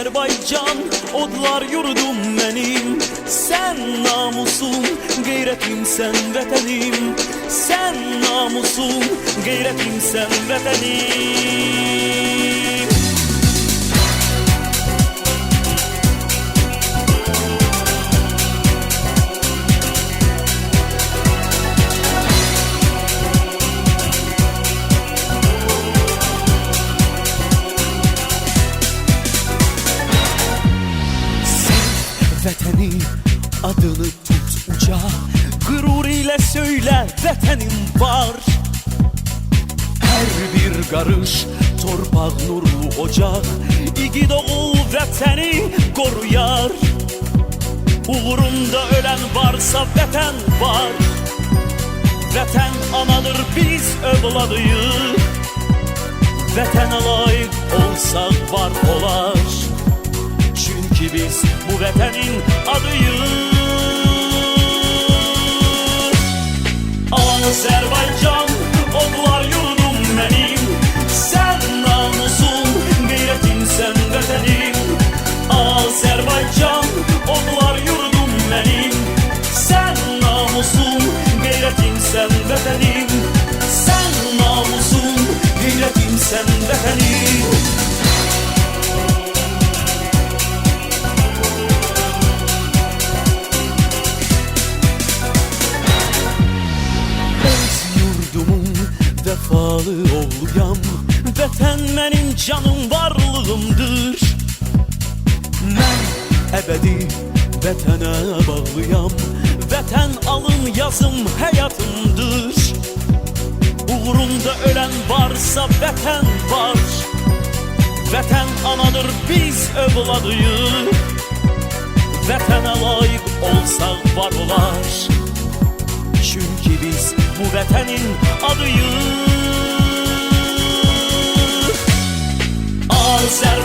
Azerbaycan odlar yurdum benim. Sen namusum, gayretim, sen vatanım. Sen namusum, gayretim, sen vatanım. Vətəni adını tut uca, qürur ilə söylə vətənim var. Hər bir qarış torpaq nurlu ocaq, igid oğul vətəni qoruyar. Uğrunda ölən varsa vətən var. Vətən anadır, biz övladıyıq. Vətənə layiq olsaq var olar. Çünkü biz bu vətənin adıyıq. Azerbaycan odlar yurdum benim. Sen namusum, gayretim, sen vətənim. Azerbaycan odlar yurdum benim. Sen namusum, gayretim, sen vətənim. Sen namusum, gayretim, sen vətənim. Vefalı oğluyam, vətən mənim canım varlığımdır. Mən əbədi vətənə bağlıyam. Vətən alın yazım həyatımdır. Uğrunda ölən varsa vətən var. Vətən anadır, biz övladıyıq. Vətənə layiq olsaq var olar. Çünkü biz bu vətənin adıyıq. Azərbaycan